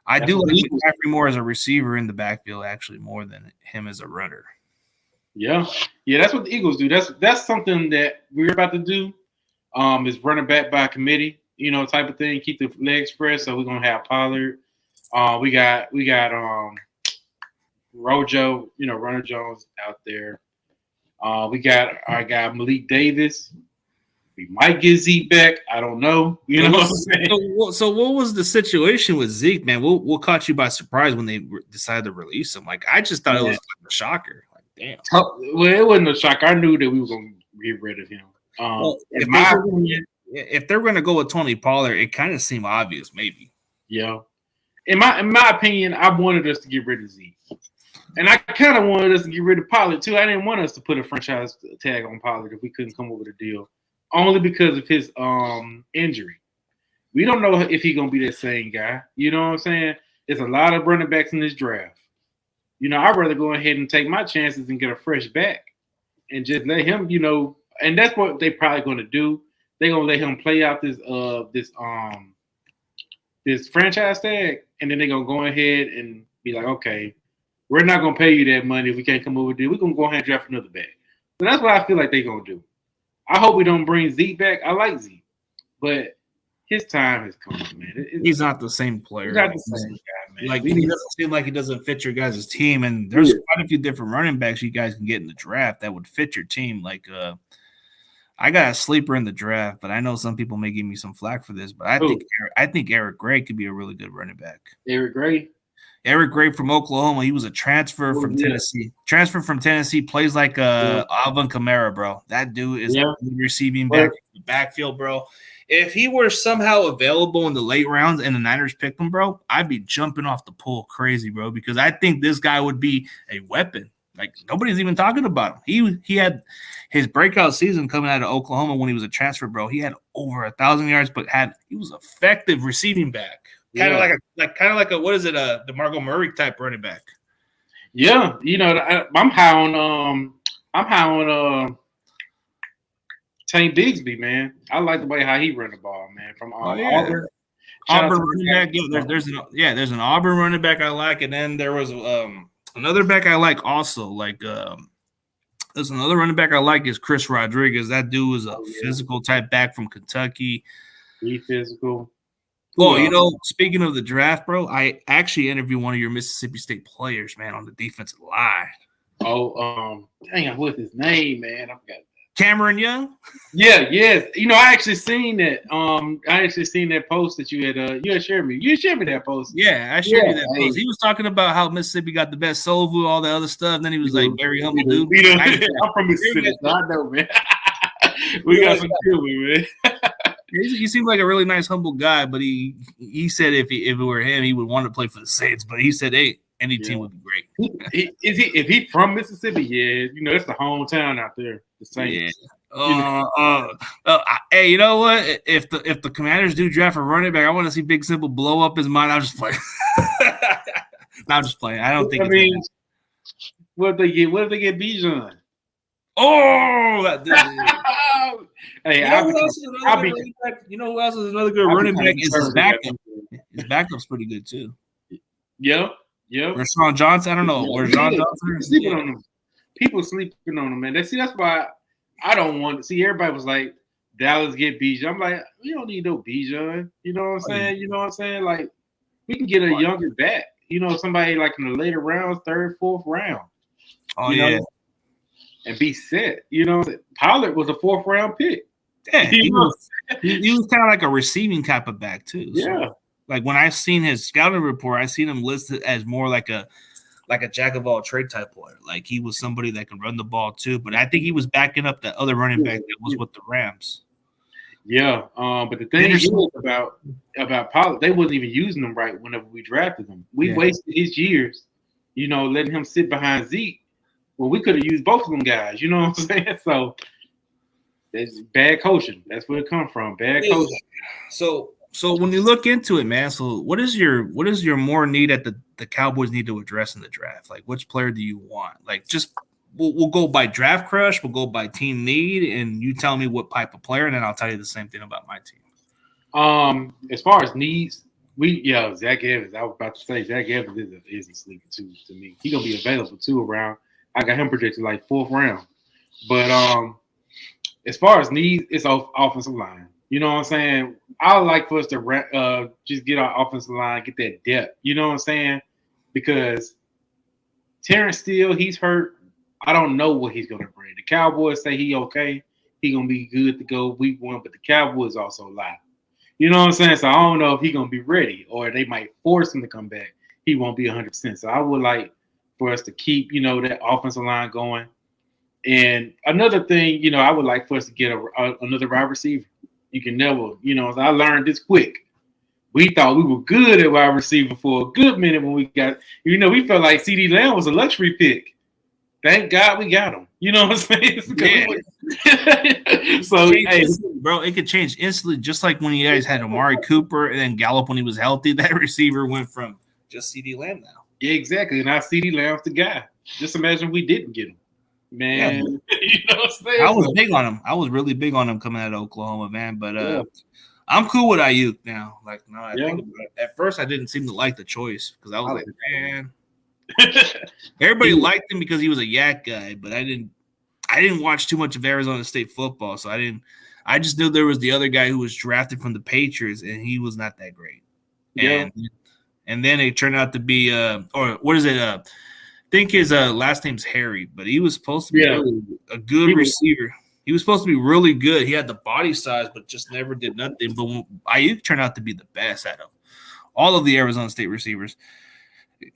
I do like McCaffrey more as a receiver in the backfield, actually, more than him as a runner. Yeah, that's what the Eagles do. That's something that we're about to do. Is running back by committee, type of thing. Keep the legs fresh. So we're gonna have Pollard. We got Rojo, Runner Jones out there. We got our guy Malik Davis. We might get Zeke back. I don't know. You know what I'm saying? So what was the situation with Zeke, man? What caught you by surprise when they decided to release him? Like I just thought it was like a shocker. Damn. Well, it wasn't a shock. I knew that we were going to get rid of him. If they're going to go with Tony Pollard, it kind of seemed obvious, maybe. Yeah. In my opinion, I wanted us to get rid of Zeke. And I kind of wanted us to get rid of Pollard, too. I didn't want us to put a franchise tag on Pollard if we couldn't come up with a deal, only because of his injury. We don't know if he's going to be that same guy. You know what I'm saying? There's a lot of running backs in this draft. I'd rather go ahead and take my chances and get a fresh back and just let him, and that's what they probably going to do. They're going to let him play out this franchise tag, and then they're going to go ahead and be like, okay, we're not going to pay you that money if we can't come over with a deal. We're going to go ahead and draft another back. So that's what I feel like they're going to do. I hope we don't bring Zeke back. I like Zeke, but his time has come, man. He's not the same player. He's not the same guy, man. Like he doesn't seem like he doesn't fit your guys' team, and there's quite a few different running backs you guys can get in the draft that would fit your team. Like, I got a sleeper in the draft, but I know some people may give me some flack for this, but I think Eric Gray could be a really good running back. Eric Gray from Oklahoma. He was a transfer from Tennessee. Transfer from Tennessee, plays like Alvin Kamara, bro. That dude is a receiving back in the backfield, bro. If he were somehow available in the late rounds and the Niners picked him, bro, I'd be jumping off the pole crazy, bro, because I think this guy would be a weapon. Like, nobody's even talking about him. He had his breakout season coming out of Oklahoma when he was a transfer, bro. He had over 1,000 yards, but he was effective receiving back. Kind of like a what is it, a DeMarco Murray type running back. Yeah, I'm high on Tank Bigsby, man. I like the way how he run the ball, man. From Auburn. Auburn running back. Yeah, there's an Auburn running back I like, and then there was another back I like also. Like there's another running back I like is Chris Rodriguez. That dude is a physical type back from Kentucky. He physical. Oh, speaking of the draft, bro, I actually interviewed one of your Mississippi State players, man, on the defensive line. Oh, dang, what's his name, man? I forgot. Cameron Young? Yeah, yes. I actually seen that. That post that you had shared me. You shared me that post. Yeah, I shared you that post. He was talking about how Mississippi got the best soul food, all the other stuff. And then he was like, very humble dude. I'm from Mississippi, so I know, man. We got some good, man. He seemed like a really nice, humble guy, but he said if it were him, he would want to play for the Saints. But he said, hey, any team would be great. If he's from Mississippi, yeah, it's the hometown out there. The Saints. Yeah. Hey, you know what? If the Commanders do draft a running back, I want to see Big Simple blow up his mind. I'll just play. No, I'm just playing. I don't think. I mean, what if they get Bijan? Oh, that. Hey, you know who else is another good running back? Is his backup. His backup's pretty good too. Yep. Rashawn Johnson. I don't know. Where's Rashawn Johnson? Sleeping on him. People sleeping on him, man. That's why I don't want to see. Everybody was like, Dallas get Bijan. I'm like, we don't need no Bijan. You know what I'm saying? Like, we can get a younger back. Somebody like in the later rounds, 3rd, 4th round. Oh, yeah. And be set. Pollard was a 4th round pick. Yeah, he was kind of like a receiving type of back too. So, yeah. Like when I seen his scouting report, I seen him listed as more like a jack of all trade type player. Like he was somebody that can run the ball too. But I think he was backing up that other running back that was with the Rams. Yeah, but the thing is about Pollard, they wasn't even using him right whenever we drafted him. We wasted his years, letting him sit behind Zeke. Well, we could have used both of them guys. You know what I'm saying? So that's bad coaching. That's where it comes from. Bad coaching. So when you look into it, man, so what is your more need that the Cowboys need to address in the draft? Like, which player do you want? Like, just we'll go by draft crush, we'll go by team need, and you tell me what type of player, and then I'll tell you the same thing about my team. As far as needs, Zach Evans. I was about to say Zach Evans is a sleeper too to me. He's gonna be available too around. I got him predicted like 4th round. But as far as needs, it's offensive line. You know what I'm saying? I would like for us to just get our offensive line, get that depth. You know what I'm saying? Because Terrence Steele, he's hurt. I don't know what he's going to bring. The Cowboys say he okay. He going to be good to go week 1, but the Cowboys also lie. You know what I'm saying? So I don't know if he's going to be ready or they might force him to come back. He won't be 100%. So I would like for us to keep, that offensive line going. And another thing, I would like for us to get another wide receiver. You can never, I learned this quick. We thought we were good at wide receiver for a good minute when we got, we felt like CD Lamb was a luxury pick. Thank God we got him. You know what I'm saying? Yeah. So, hey, bro, it could change instantly. Just like when you guys had Amari Cooper and then Gallup when he was healthy, that receiver went from just CD Lamb now. Yeah, exactly. And now CD Lamb's the guy. Just imagine we didn't get him. Man, you know what I'm saying? I was big on him. I was really big on him coming out of Oklahoma, man. But I'm cool with Ayuk now. Like, no, I think about it. At first I didn't seem to like the choice because I was like, man. Everybody liked him because he was a yak guy, but I didn't watch too much of Arizona State football, so I just knew there was the other guy who was drafted from the Patriots, and he was not that great. Yeah. And then it turned out to be or what is it? I think his last name's Harry, but he was supposed to be really a good receiver. He was supposed to be really good. He had the body size, but just never did nothing. But Ayuk turned out to be the best out of all of the Arizona State receivers.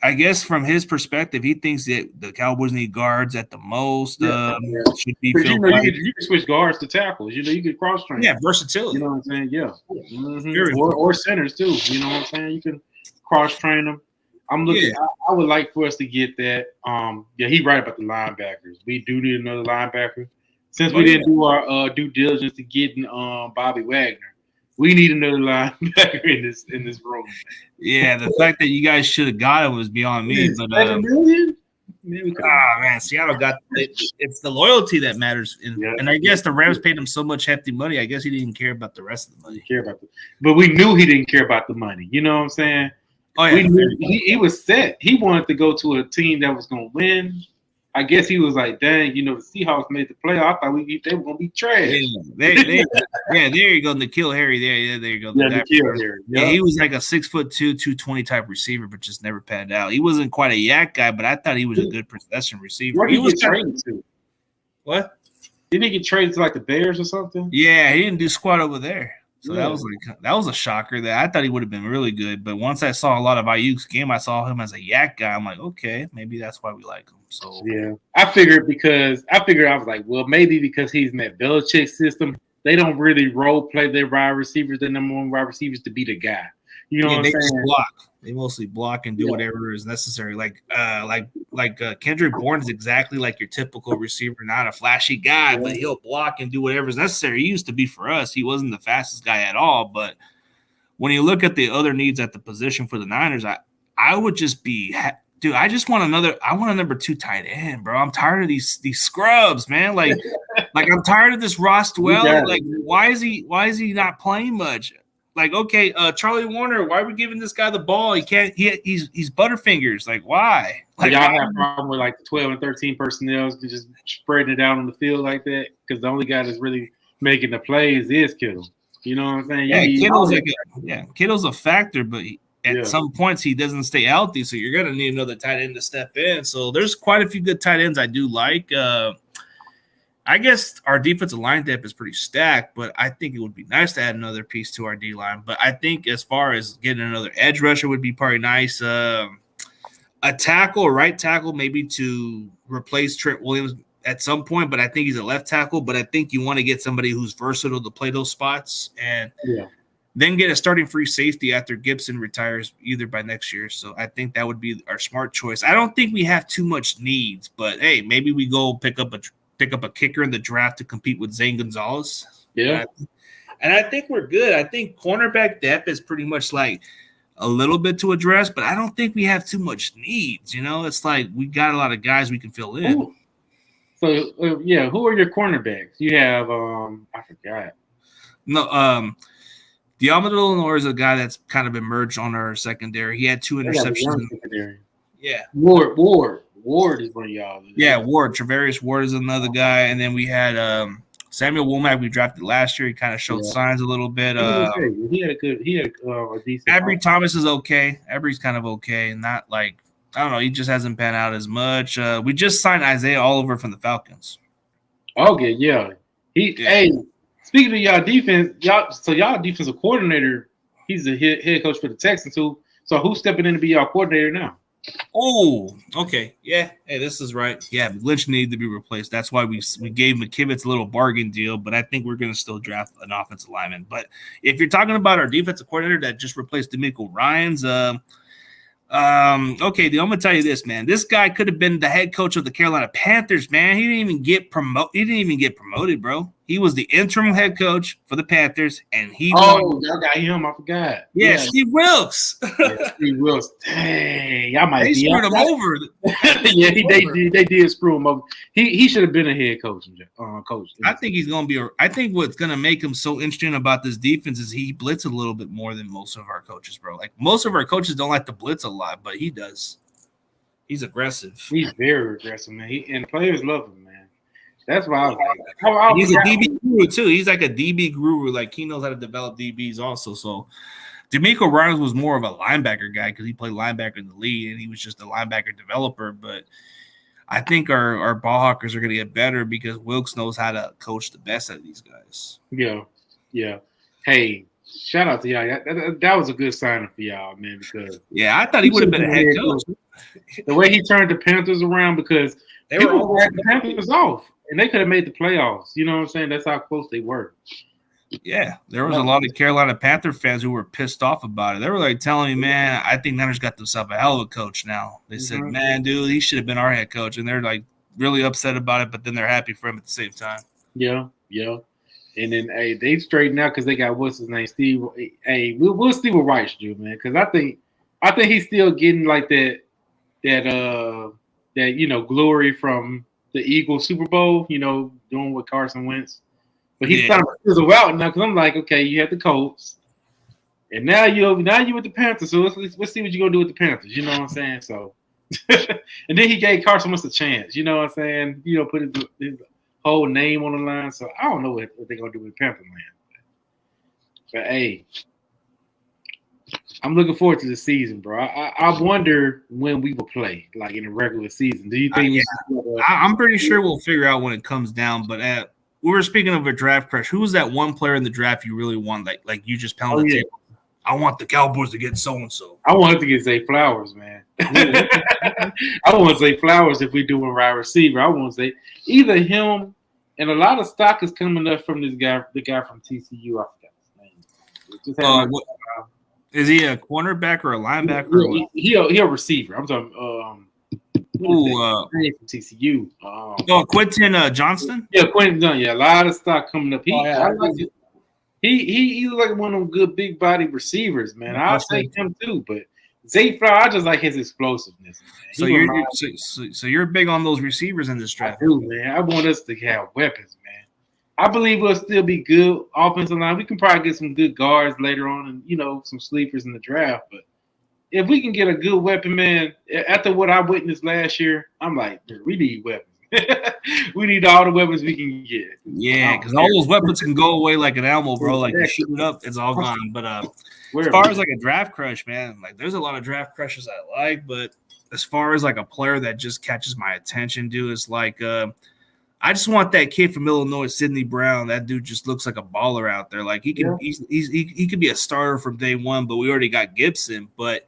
I guess from his perspective, he thinks that the Cowboys need guards at the most. Should be you can switch guards to tackles. You could cross train. Yeah, versatility. You know what I'm saying? Yeah. Mm-hmm. Or centers too. You know what I'm saying? You can cross train them. I'm looking. Yeah. I would like for us to get that. He's right about the linebackers. We do need another linebacker. Since we didn't do our due diligence to getting Bobby Wagner, we need another linebacker in this room. Yeah, the fact that you guys should have got him was beyond me. But $7 million? Man, Seattle got it. It's the loyalty that matters, and I guess the Rams paid him so much hefty money. I guess he didn't care about the rest of the money. But we knew he didn't care about the money. You know what I'm saying? Oh yeah, we knew he was set. He wanted to go to a team that was going to win. I guess he was like, dang, the Seahawks made the playoff. I thought they were going to be trash. There you go. N'Keal Harry. There you go. N'Keal Harry. Yeah, he was like a 6'2", 220 type receiver, but just never panned out. He wasn't quite a yak guy, but I thought he was a good possession receiver. Where he was trained to? What? Didn't he get traded to like the Bears or something? Yeah, he didn't do squat over there. So that was a shocker. That I thought he would have been really good, but once I saw a lot of Ayuk's game, I saw him as a yak guy. I'm like, okay, maybe that's why we like him. So yeah, I figured I was like, well, maybe because he's in that Belichick system, they don't really role play their wide receivers, the number one wide receivers, to be the guy. You know what I'm saying? Just block. They mostly block and do whatever is necessary. Like Kendrick Bourne is exactly like your typical receiver, not a flashy guy, but he'll block and do whatever is necessary. He used to be for us. He wasn't the fastest guy at all, but when you look at the other needs at the position for the Niners, I would just be dude. I want a number 2 tight end, bro. I'm tired of these scrubs, man. Like I'm tired of this Ross Dwell. Like why is he not playing much? Like, okay, Charlie Warner, why are we giving this guy the ball? He can't. He's Butterfingers. Like, why? Like, y'all have a problem with like the 12 and 13 personnel just spreading it out on the field like that? Because the only guy that's really making the plays is Kittle. You know what I'm saying? Yeah, Kittle's a factor, but at some points he doesn't stay healthy, so you're gonna need another tight end to step in. So there's quite a few good tight ends I do like. I guess our defensive line depth is pretty stacked, but I think it would be nice to add another piece to our D line. But I think as far as getting another edge rusher would be probably nice. A right tackle, maybe to replace Trent Williams at some point, but I think he's a left tackle. But I think you want to get somebody who's versatile to play those spots and then get a starting free safety after Gibson retires either by next year. So I think that would be our smart choice. I don't think we have too much needs, but hey, maybe we go pick up a kicker in the draft to compete with Zane Gonzalez. Yeah. And I think we're good. I think cornerback depth is pretty much like a little bit to address, but I don't think we have too much needs. You know, it's like we got a lot of guys we can fill in. Ooh. So, who are your cornerbacks? You have, I forgot. No, Diamador Lenore is a guy that's kind of emerged on our secondary. He had 2 interceptions. Yeah. Ward is one of y'all. Yeah, Ward. Travarius Ward is another guy. And then we had Samuel Womack we drafted last year. He kind of showed signs a little bit. He had a decent. Avery Thomas is okay. Avery's kind of okay. Not like, I don't know. He just hasn't panned out as much. We just signed Isaiah Oliver from the Falcons. Okay, yeah. Hey, speaking of y'all defense, y'all defensive coordinator, he's the head coach for the Texans too. So who's stepping in to be y'all coordinator now? Oh, okay. Yeah. Hey, this is right. Yeah, Lynch needed to be replaced. That's why we gave McKivitz a little bargain deal, but I think we're going to still draft an offensive lineman. But if you're talking about our defensive coordinator that just replaced D'Amico Ryans, okay, I'm going to tell you this, man. This guy could have been the head coach of the Carolina Panthers, man. He didn't even get promoted, bro. He was the interim head coach for the Panthers, and y'all got him. I forgot. Yeah. Steve Wilkes. Steve Wilkes. Dang, y'all might they screwed him over. Yeah, they did screw him over. He should have been a head coach. I think he's going to be. I think what's going to make him so interesting about this defense is he blitz a little bit more than most of our coaches, bro. Like most of our coaches don't like to blitz a lot, but he does. He's aggressive. He's very aggressive, man. And the players love him, man. That's why I was like, he's a DB guru too. He's like a DB guru. Like he knows how to develop DBs also. So D'Amico Ryans was more of a linebacker guy because he played linebacker in the league and he was just a linebacker developer. But I think our ball hawkers are going to get better because Wilkes knows how to coach the best out of these guys. Yeah. Hey, shout out to y'all. That was a good signing for y'all, man. Because I thought he would have been a head coach. The way he turned the Panthers around because they were the Panthers off. And they could have made the playoffs. You know what I'm saying? That's how close they were. Yeah. There was a lot of Carolina Panther fans who were pissed off about it. They were like telling me, man, I think Niners got themselves a hell of a coach now. They said, man, dude, he should have been our head coach. And they're like really upset about it, but then they're happy for him at the same time. Yeah. And then, they straightened out because they got what's his name, Steve. Hey, we'll see what Rice do, man. Because I think he's still getting like that glory from the Eagles Super Bowl, doing with Carson Wentz. But he's starting to fizzle out now because I'm like, okay, you have the Colts. And now you with the Panthers. So let's see what you're going to do with the Panthers. You know what I'm saying? So and then he gave Carson Wentz a chance. You know what I'm saying? Put his whole name on the line. So I don't know what they're going to do with Panther land. But, hey, I'm looking forward to the season, bro. I wonder when we will play, like in a regular season. Do you think? I'm pretty sure we'll figure out when it comes down. But we were speaking of a draft crush. Who was that one player in the draft you really want? Like you just pounded the table. I want the Cowboys to get so and so. I wanted to get Zay Flowers, man. I want Zay Flowers if we do a wide receiver. I want Zay either him, and a lot of stock is coming up from this guy, the guy from TCU. I forgot his name. Is he a cornerback or a linebacker? He a receiver. I'm talking. From TCU. Quentin Johnston. Yeah, Quentin Johnston. Yeah, a lot of stock coming up. He like one of them good big body receivers, man. I'll take him too, but Zay Flowers, I just like his explosiveness. Man. So you're big on those receivers in this draft. I do, man. I want us to have weapons, man. I believe we'll still be good offensive line. We can probably get some good guards later on, and some sleepers in the draft. But if we can get a good weapon, man, after what I witnessed last year, I'm like, we need weapons. We need all the weapons we can get. Yeah, because all those weapons can go away like an ammo, bro. Like you shoot it up, it's all gone. But as far as like a draft crush, man, like there's a lot of draft crushes I like. But as far as like a player that just catches my attention, dude, it's like I just want that kid from Illinois, Sidney Brown. That dude just looks like a baller out there. Like he could be a starter from day one. But we already got Gibson, but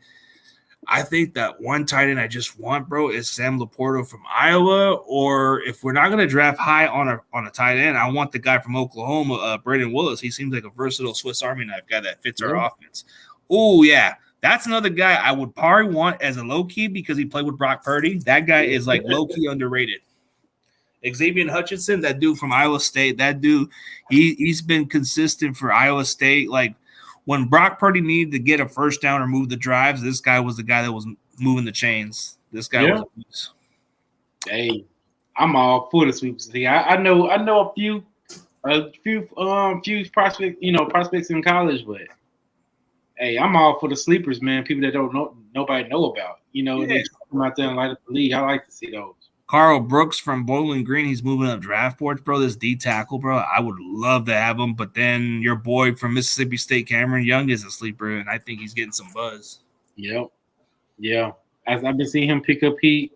I think that one tight end I just want, bro, is Sam Laporta from Iowa. Or if we're not going to draft high on a tight end, I want the guy from Oklahoma, Braden Willis. He seems like a versatile Swiss Army knife guy that fits our offense. Oh, yeah. That's another guy I would probably want as a low-key because he played with Brock Purdy. That guy is like low-key underrated. Xavier Hutchinson, that dude from Iowa State, that dude, he's been consistent for Iowa State. Like, when Brock Purdy needed to get a first down or move the drives, this guy was the guy that was moving the chains. This guy was. Hey, I'm all for the sweeps. I know a few prospects in college, but hey, I'm all for the sleepers, man. People that nobody know about. They come out there and light up the league. I like to see those. Carl Brooks from Bowling Green, he's moving up draft boards, bro. This D tackle, bro. I would love to have him, but then your boy from Mississippi State, Cameron Young, is a sleeper, and I think he's getting some buzz. Yep. Yeah. As I've been seeing him pick up heat.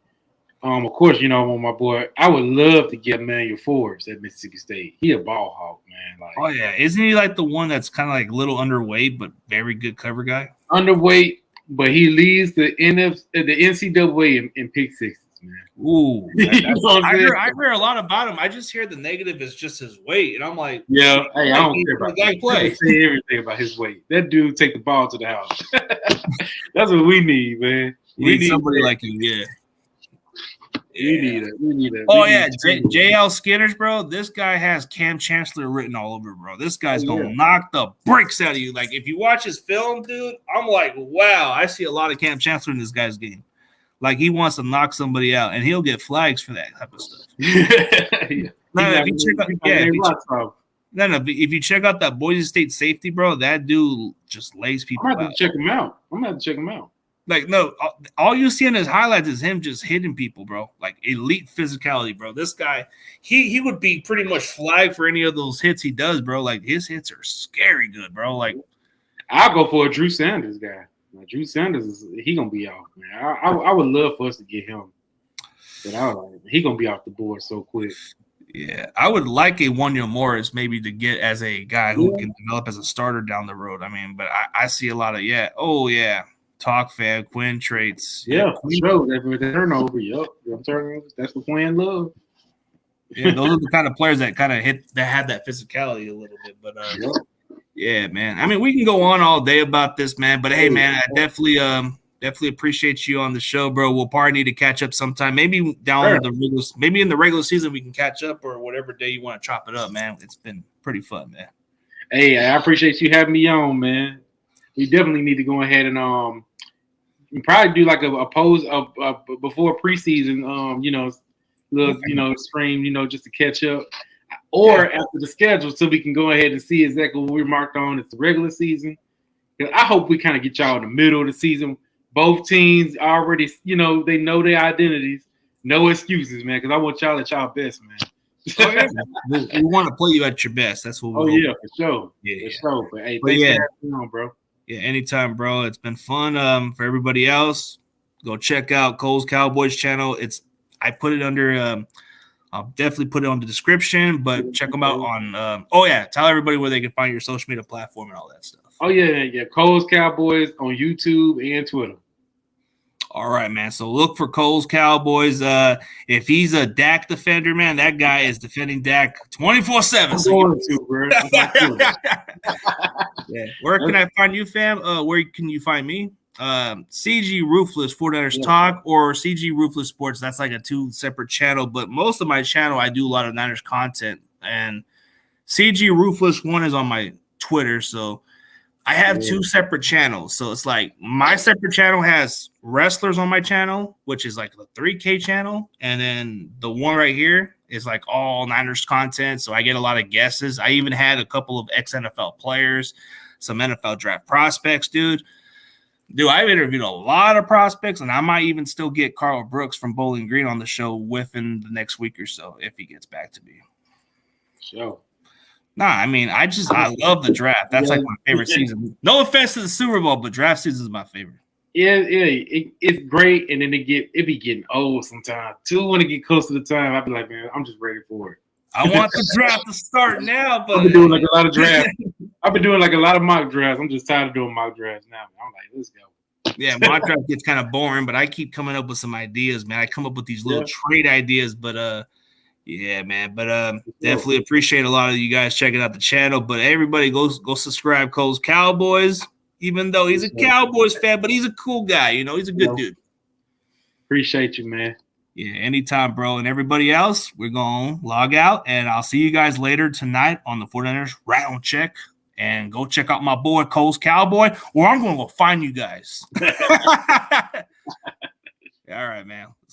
Of course, my boy. I would love to get Emmanuel Forbes at Mississippi State. He a ball hawk, man. Oh yeah, isn't he like the one that's kind of like a little underweight but very good cover guy? Underweight, but he leads the NCAA in pick sixes. Man. Ooh, I hear a lot about him. I just hear the negative is just his weight, and I'm like, yeah, hey, I don't care about that. I say everything about his weight. That dude take the ball to the house. That's what we need, man. We need somebody like him, yeah. We need it. Oh yeah, JL Skitters, bro. This guy has Cam Chancellor written all over, bro. This guy's gonna knock the bricks out of you. Like if you watch his film, dude, I'm like, wow, I see a lot of Cam Chancellor in this guy's game. Like he wants to knock somebody out, and he'll get flags for that type of stuff. If you check out that Boise State safety, bro, that dude just lays people out. I'm gonna have to check him out. Like, no, all you see in his highlights is him just hitting people, bro. Like elite physicality, bro. This guy, he would be pretty much flagged for any of those hits he does, bro. Like his hits are scary good, bro. Like I'll go for a Drew Sanders guy. Drew Sanders he gonna be out, man. I would love for us to get him, but he gonna be off the board so quick. Yeah, I would like a Wanya Morris maybe to get as a guy who can develop as a starter down the road. I mean, but I see a lot of talk fan Quinn traits. Yeah, sure. That's turnover. Yep, turnovers. That's what Quinn loves. Yeah, those are the kind of players that kind of have that physicality a little bit, but yeah, man. I mean, we can go on all day about this, man. But hey, man, I definitely appreciate you on the show, bro. We'll probably need to catch up sometime. Maybe in the regular season we can catch up, or whatever day you want to chop it up, man. It's been pretty fun, man. Hey, I appreciate you having me on, man. We definitely need to go ahead and probably do like a pose before preseason, stream, just to catch up. Or after the schedule, so we can go ahead and see exactly what we marked on as the regular season. I hope we kind of get y'all in the middle of the season. Both teams already, they know their identities. No excuses, man, because I want y'all at y'all best, man. We want to play you at your best. That's what we for sure. Yeah, for sure. But hey, thanks for having me on, bro. Yeah, anytime, bro. It's been fun. For everybody else, go check out Coles Cowboys channel. I put it under I'll definitely put it on the description, but check them out on tell everybody where they can find your social media platform and all that stuff. Oh, yeah. Coles Cowboys on YouTube and Twitter. All right, man. So look for Coles Cowboys. If he's a Dak defender, man, that guy is defending Dak 24/7. Yeah. Where can I find you, fam? Where can you find me? CG Ruthless 49ers Talk or CG Ruthless Sports. That's like a 2 separate channel, but most of my channel I do a lot of Niners content, and CG Ruthless 1 is on my Twitter. So I have 2 separate channels. So it's like my separate channel has wrestlers on my channel, which is like the 3K channel. And then the one right here is like all Niners content. So I get a lot of guesses. I even had a couple of ex-NFL players, some NFL draft prospects, dude. I've interviewed a lot of prospects, and I might even still get Carl Brooks from Bowling Green on the show within the next week or so if he gets back to me. Sure. Nah, I mean, I love the draft. That's like my favorite season. No offense to the Super Bowl, but draft season is my favorite. Yeah, it's great, and then it be getting old sometimes. Too, when it get close to the time, I'd be like, man, I'm just ready for it. I want the draft to start now, but I've been doing like a lot of drafts. I've been doing like a lot of mock drafts. I'm just tired of doing mock drafts now. I'm like, let's go. Yeah, mock draft gets kind of boring, but I keep coming up with some ideas, man. I come up with these little trade ideas, but yeah, man. But definitely appreciate a lot of you guys checking out the channel. But everybody go subscribe Coles Cowboys, even though he's a Cowboys fan, but he's a cool guy, he's a good dude. Appreciate you, man. Yeah, anytime, bro. And everybody else, we're going to log out, and I'll see you guys later tonight on the 49ers Round Check. And go check out my boy, Coles Cowboy, or I'm going to go find you guys. All right, man.